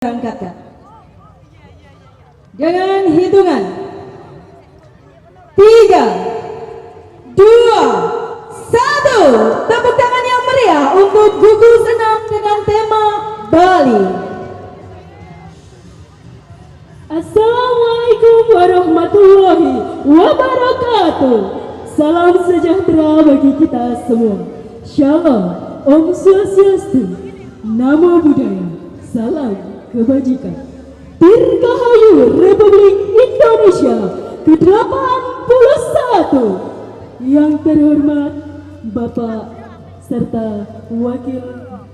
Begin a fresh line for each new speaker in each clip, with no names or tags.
Berangkatkan dengan hitungan 3, 2, 1. Tepuk tangan yang meriah untuk gugus 6 dengan tema Bali.
Assalamualaikum warahmatullahi wabarakatuh. Salam sejahtera bagi kita semua. Shalom, Om Swastiastu, Namo Buddhaya, salam kebajikan. Dirgahayu Republik Indonesia ke-81. Yang terhormat Bapak serta Wakil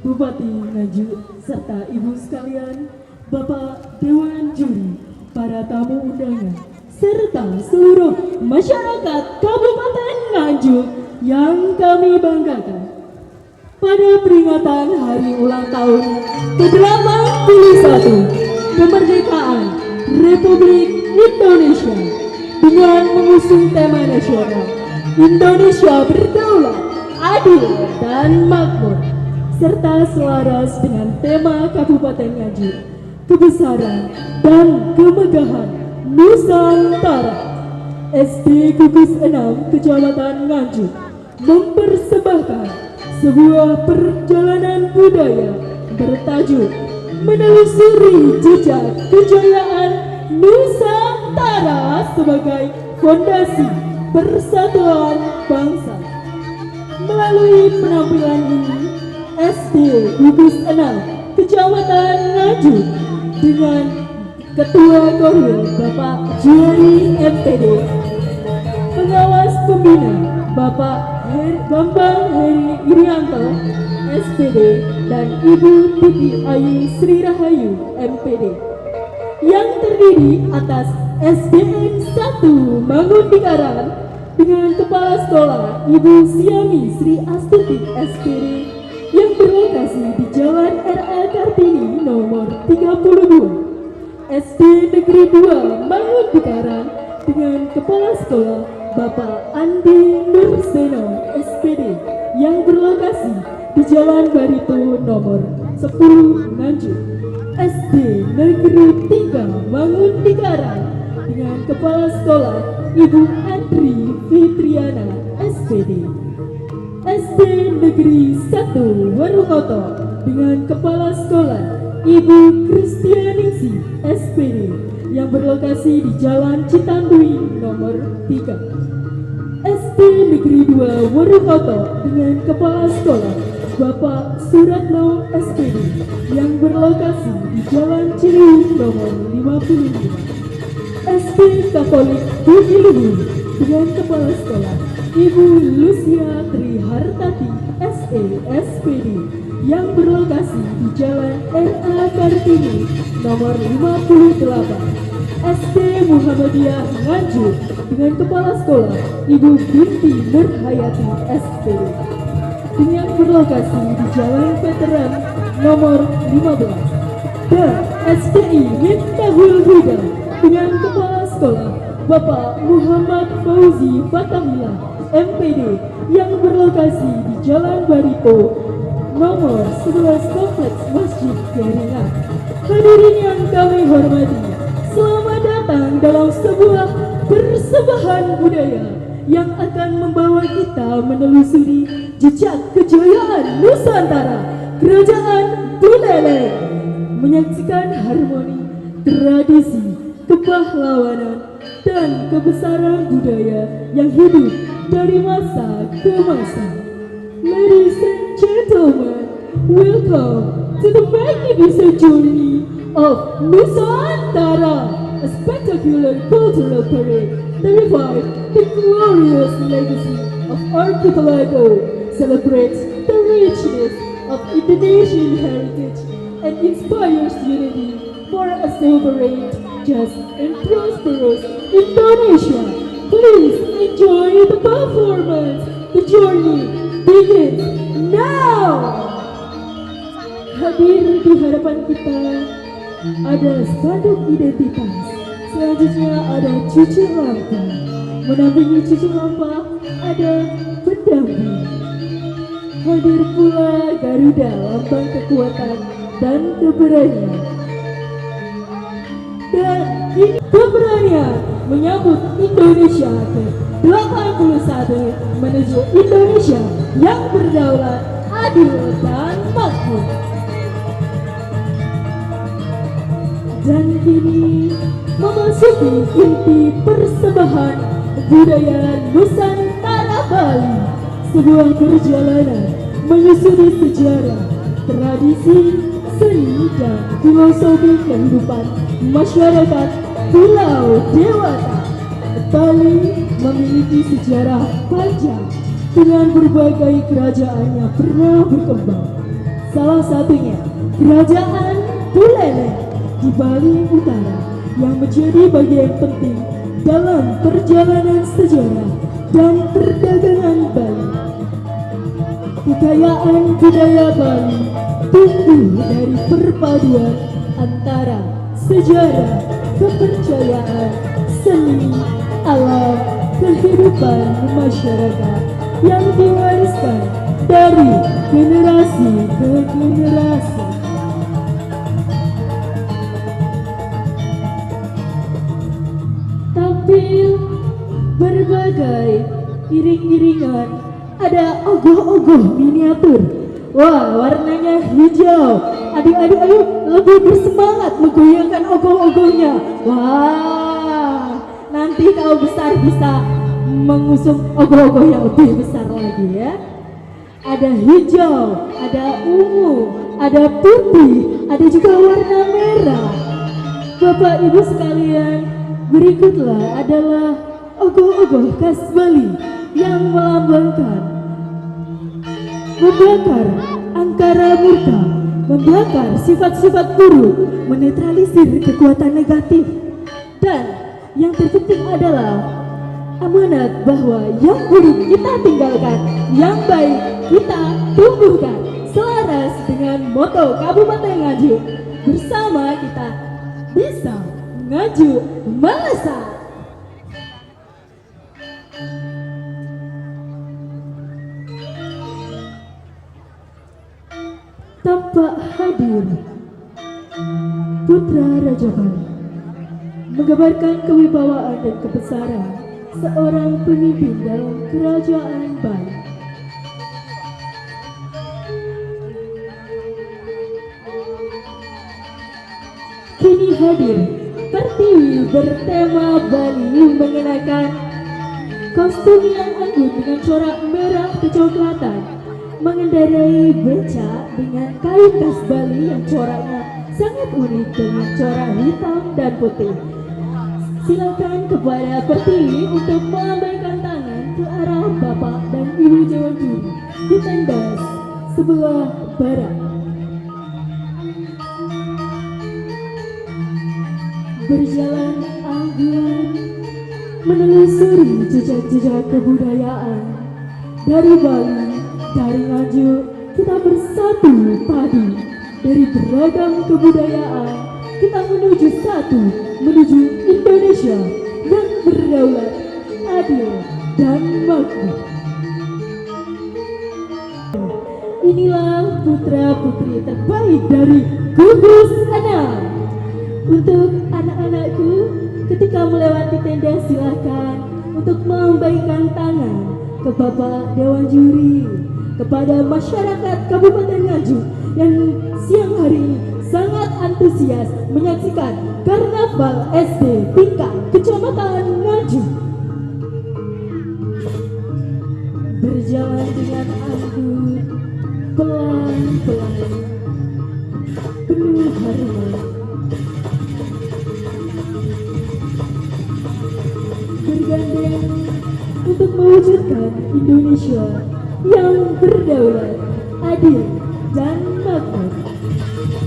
Bupati Nganjuk serta Ibu sekalian, Bapak Dewan Juri, para tamu undangan, serta seluruh masyarakat Kabupaten Nganjuk yang kami banggakan. Pada peringatan hari ulang tahun ke-81 kemerdekaan Republik Indonesia dengan mengusung tema nasional Indonesia Berdaulat, Adil dan Makmur, serta selaras dengan tema Kabupaten Nganjuk, Kebesaran dan Kemegahan Nusantara. SD Gugus 6 Kecamatan Nganjuk mempersembahkan sebuah perjalanan budaya bertajuk Menelusuri Jejak Kejayaan Nusantara sebagai fondasi persatuan bangsa. Melalui penampilan ini, SD Gugus 6 Kecamatan Nganjuk dengan Ketua Korwil Bapak Juari MPD, Pengawas Pembina Bapak Bambang Heri Irianto SPD dan Ibu Titi Ayu Sri Rahayu MPD, yang terdiri atas SDN 1 Mangundigaran dengan Kepala Sekolah Ibu Siami Sri Astuti SPD yang berlokasi di Jalan R.A. Kartini nomor 32, SD Negeri 2 Mangundigaran dengan Kepala Sekolah Bapak Andi Nurseno SPD yang berlokasi di Jalan Barito nomor 10 Nganjuk, SD Negeri 3 Mangundigaran dengan Kepala Sekolah Ibu Andri Fitriana SPD, SD Negeri 1 Warukoto dengan Kepala Sekolah Ibu Kristianingsi SPD yang berlokasi di Jalan Citandui nomor 3, SD Negeri 2 Warukoto dengan Kepala Sekolah Bapak Suratno SPD yang berlokasi di Jalan Ciliwung nomor 55, SD Katolik Budi Luhur dengan Kepala Sekolah Ibu Lucia Trihartati SE SPD yang berlokasi di Jalan R.A. Kartini nomor 58, SD Muhammadiyah Nganjuk dengan Kepala Sekolah Ibu Binti Nurhayati SPD yang berlokasi di Jalan Veteran nomor 15, dan SDI Miftahul Huda dengan Kepala Sekolah Bapak Muhammad Fauzi Fatahillah MPD yang berlokasi di Jalan Barito nomor 11 Kompleks Masjid Keringat. Hadirin yang kami hormati, selamat datang dalam sebuah persembahan budaya yang akan membawa kita menelusuri jejak kejayaan Nusantara, Kerajaan Buleleng, menyaksikan harmoni, tradisi, kepahlawanan, dan kebesaran budaya yang hidup dari masa ke masa. Ladies and gentlemen, welcome to the magnificent journey of Nusantara, a spectacular cultural parade that revives the glorious legacy of archipelago, celebrates the richness of Indonesian heritage, and inspires unity for a sovereign, just, and prosperous Indonesia. Please enjoy the performance. The journey begins now. Hadir di hadapan kita ada spanduk identitas. Selanjutnya ada cuci lampa. Menampingi cuci lampa ada pendamping. Hadir pula Garuda, lambang kekuatan dan keberanian. ini keberanian menyambut Indonesia ke-81 menuju Indonesia yang berdaulat, adil, dan makmur. Dan kini memasuki inti persembahan budaya Nusantara Bali, sebuah perjalanan menyusuri sejarah, tradisi, seni, dan filosofi kehidupan masyarakat Pulau Dewata. Bali memiliki sejarah panjang dengan berbagai kerajaan yang pernah berkembang. Salah satunya Kerajaan Buleleng di Bali Utara yang menjadi bagian penting dalam perjalanan sejarah dan perdagangan Bali. Kekayaan budaya Bali tumbuh dari perpaduan antara sejarah, kepercayaan, seni, alam, kehidupan masyarakat yang diwariskan dari generasi ke generasi. Tampil berbagai iring-iringan, ada ogoh-ogoh miniatur. Wah, warnanya hijau. Adik-adik ayo lebih bersemangat menggoyangkan ogoh-ogohnya. Wah, nanti kalau besar bisa mengusung ogoh-ogoh yang lebih besar lagi ya. Ada hijau, ada ungu, ada putih, ada juga warna merah. Bapak Ibu sekalian, berikutlah adalah ogoh-ogoh khas Bali yang melambangkan membakar angkara murka, membakar sifat-sifat buruk, menetralisir kekuatan negatif. Dan yang terpenting adalah amanat bahwa yang buruk kita tinggalkan, yang baik kita tumbuhkan. Selaras dengan moto Kabupaten Nganjuk, bersama kita bisa Nganjuk melesat. Tampak hadir Putra Raja Bali, menggambarkan kewibawaan dan kebesaran seorang pemimpin dalam kerajaan Bali. Kini hadir Pertiwi bertema Bali mengenakan kostum yang anggun dengan corak merah kecoklatan, mengendarai beca dengan kain khas Bali yang coraknya sangat unik dengan corak hitam dan putih. Silakan kepada Pertiwi untuk melambaikan tangan ke arah Bapak dan Ibu Jawa Juri di tenda sebelah barat. Berjalan anggun menelusuri jejak-jejak kebudayaan dari Bali. Dari Nganjuk kita bersatu padu dari beragam kebudayaan, kita menuju satu, menuju Indonesia yang berdaulat, adil, dan makmur. Inilah putra-putri terbaik dari gugus 6. Untuk anak-anakku, ketika melewati tenda silakan untuk melambaikan tangan ke Bapak Dewan Juri, kepada masyarakat Kabupaten Nganjuk yang siang hari ini sangat antusias menyaksikan Karnaval SD tingkat Kecamatan Nganjuk. Berjalan dengan anggun, pelan-pelan, penuh harmoni. Bergandeng untuk mewujudkan Indonesia yang berdaulat, adil, dan makmur.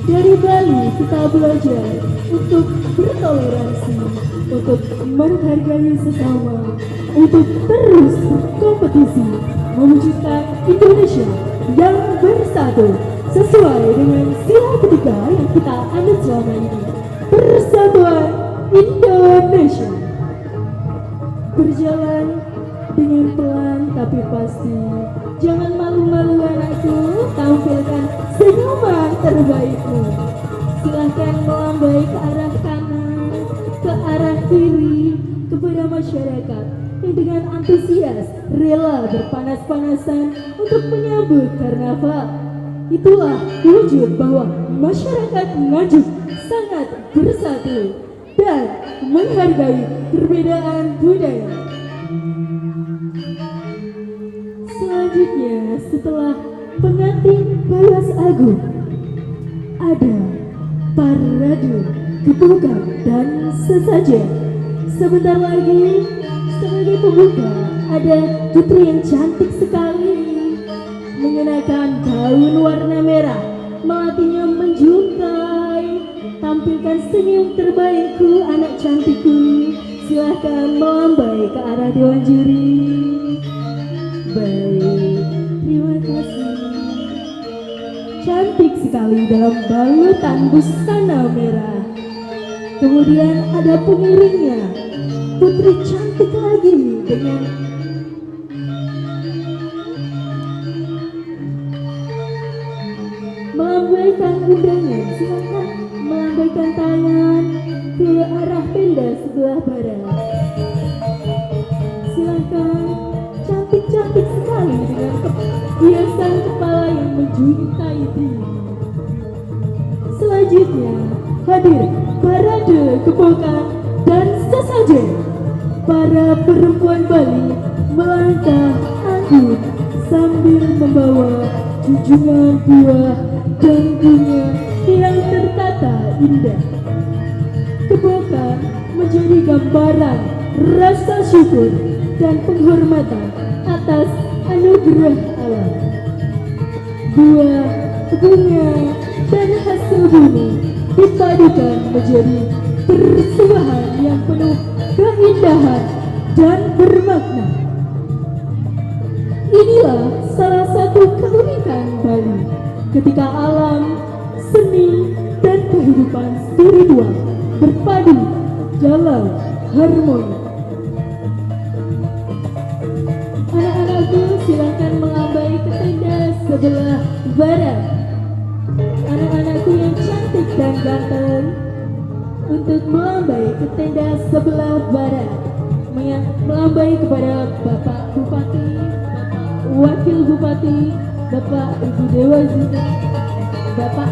Dari Bali kita belajar untuk bertoleransi, untuk menghargai sesama, untuk terus berkompetisi, mewujudkan Indonesia yang bersatu sesuai dengan sila ketiga yang kita anut selama ini, Persatuan Indonesia. Berjalan dengan pelan tapi pasti. Jangan malu-malu anakku, tampilkan senyuman terbaikmu. Silahkan melambai ke arah kanan, ke kiri kepada masyarakat yang dengan antusias rela berpanas-panasan untuk menyambut karnaval. Itulah wujud bahwa masyarakat Nganjuk sangat bersatu dan menghargai perbedaan budaya. Selanjutnya, setelah pengantin Bayas Agung, ada parade kebukaan dan sesajen. Sebentar lagi sebagai pembuka ada putri yang cantik sekali mengenakan gaun warna merah, melatinya menjuntai. Tampilkan senyum terbaikku anak cantikku. Silahkan melambai ke arah dewan juri. Baik, terima kasih. Cantik sekali dalam balutan busana merah. Kemudian ada pengiringnya, putri cantik lagi dengan melambaikan undangan. Silakan melambaikan tangan ke arah tenda sebelah barat. Silakan, cantik-cantik sekali dengan hiasan kepala yang menjuntai tinggi. Selanjutnya hadir parade kebukaan dan sesajen. Para perempuan Bali melangkah anggun sambil membawa junjungan buah dan bunga yang tertata indah. Kebukaan menjadi gambaran rasa syukur dan penghormatan atas anugerah alam. Buah, bunga, dan hasil bumi dipadukan menjadi persembahan yang penuh keindahan dan bermakna. Inilah salah satu keunikan Bali ketika alam, seni, dan kehidupan spiritual berpadu dalam harmoni. Anak-anakku, silakan melambai ke tenda sebelah barat. Anak-anakku yang cantik dan ganteng untuk melambai ke tenda sebelah barat, melambai kepada Bapak Bupati, Bapak Wakil Bupati, Bapak Ibu Dewa Zita, Bapak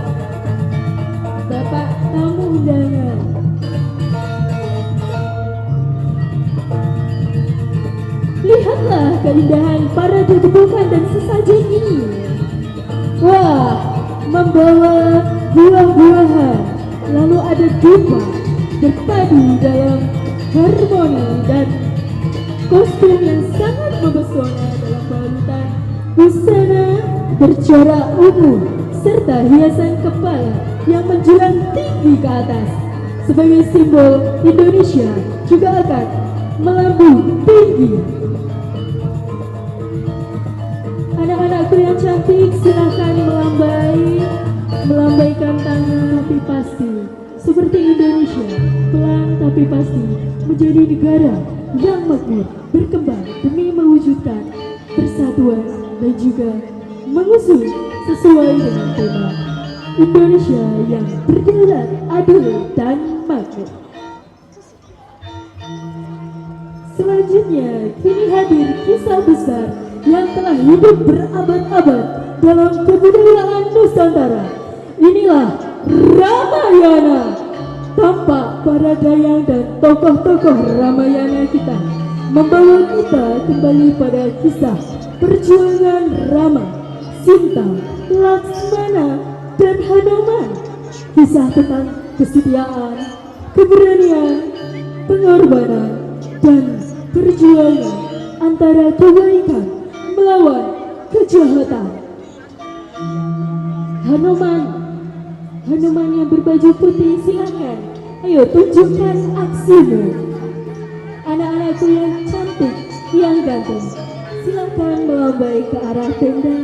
tamu undangan. Lihatlah keindahan parade kebukaan dan sesajen ini. Wah, membawa buah-buahan, lalu ada dupa berpadu dalam harmoni dan kostum yang sangat mempesona dalam balutan busana bercorak ungu serta hiasan kepala yang menjulang tinggi ke atas sebagai simbol Indonesia juga akan melambung tinggi. Anak-anakku yang cantik, silahkan melambaikan tangan, tapi pasti seperti Indonesia, pelan tapi pasti menjadi negara yang makmur, berkembang demi mewujudkan persatuan dan juga mengusung sesuai dengan tema Indonesia yang berdaulat, adil, dan makmur. Selanjutnya, kini hadir kisah besar yang telah hidup berabad-abad dalam kebudayaan Nusantara. Inilah Ramayana. Tampak para dayang dan tokoh-tokoh Ramayana kita membawa kita kembali pada kisah perjuangan Rama, Sinta, Laksmana, dan Hanuman. Kisah tentang kesetiaan, keberanian, pengorbanan, dan perjuangan antara kebaikan melawan kejahatan. Hanuman yang berbaju putih, silakan, ayo tunjukkan aksimu. Anak-anakku yang cantik, yang ganteng, silakan melambai ke arah tenda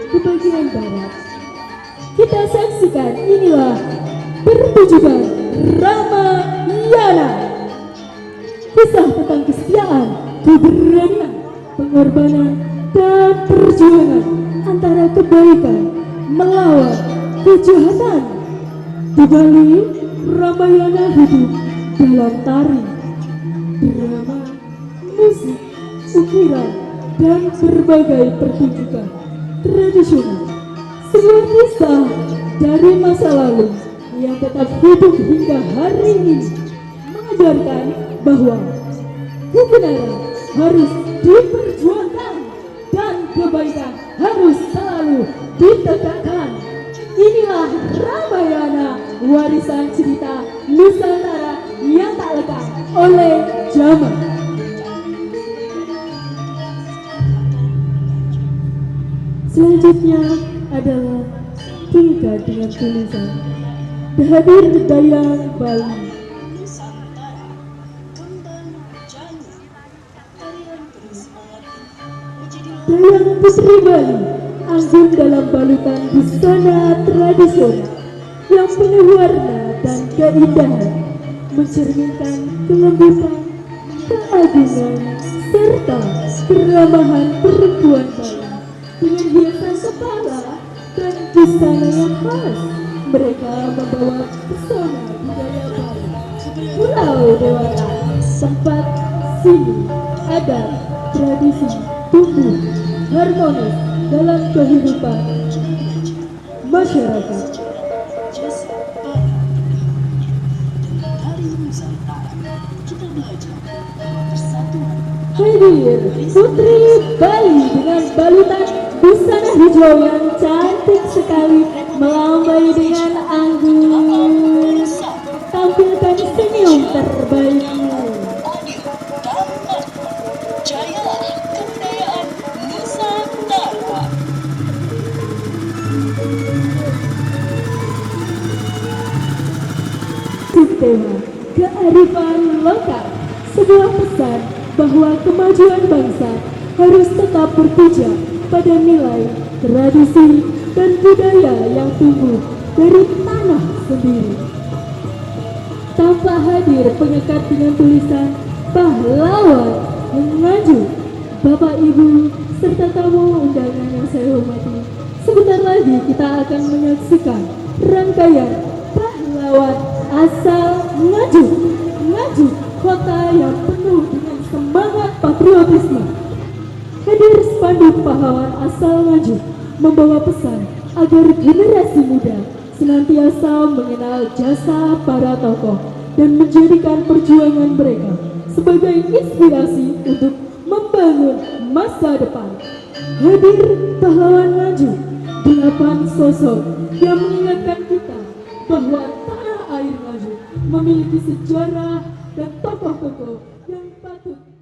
ke bagian barat. Kita saksikan, inilah pertunjukan Ramayana. Kisah tentang kesetiaan, keberanian, pengorbanan, dan perjuangan antara kebaikan melawan kejahatan. Di Bali, Ramayana hidup dalam tari, drama, musik, ukiran, dan berbagai pertunjukan tradisional. Sebuah kisah dari masa lalu yang tetap hidup hingga hari ini mengajarkan bahwa kebenaran harus diperjuangkan dan kebaikan harus selalu ditegakkan. Inilah Ramayana, warisan cerita Nusantara yang tak lekang oleh zaman. Selanjutnya adalah tingkat dengan tulisan Hadir Dayang Bali. Dayang Putri Bali anggun dalam balutan busana tradisional yang penuh warna dan keindahan, mencerminkan kelembutan, keagungan, serta keramahan perempuan Bali. Dengan hiasan kepala dan busana yang khas, mereka membawa pesona budaya Bali. Pulau Dewata, tempat sini adat tradisi tumbuh harmonis dalam kehidupan masyarakat. Hadir Putri Bali dengan balutan busana hijau yang cantik sekali, melambai dengan anggun, tampilkan senyum terbaikmu.
Jaya kebudayaan Nusantara.
Sistema kearifan lokal, sebuah pesan bahwa kemajuan bangsa harus tetap berpijak pada nilai, tradisi, dan budaya yang tumbuh dari tanah sendiri. Tanpa hadir penyekat dengan tulisan pahlawan Nganjuk, Bapak Ibu serta tamu undangan yang saya hormati, sebentar lagi kita akan menyaksikan rangkaian pahlawan asal Nganjuk. Nganjuk, kota yang penuh dengan semangat patriotisme. Hadir spanduk pahlawan asal Nganjuk membawa pesan agar generasi muda senantiasa mengenal jasa para tokoh dan menjadikan perjuangan mereka sebagai inspirasi untuk membangun masa depan. Hadir pahlawan Nganjuk, 8 sosok yang mengingatkan kita bahwa tanah air Nganjuk memiliki sejarah dan tokoh-tokoh yang patut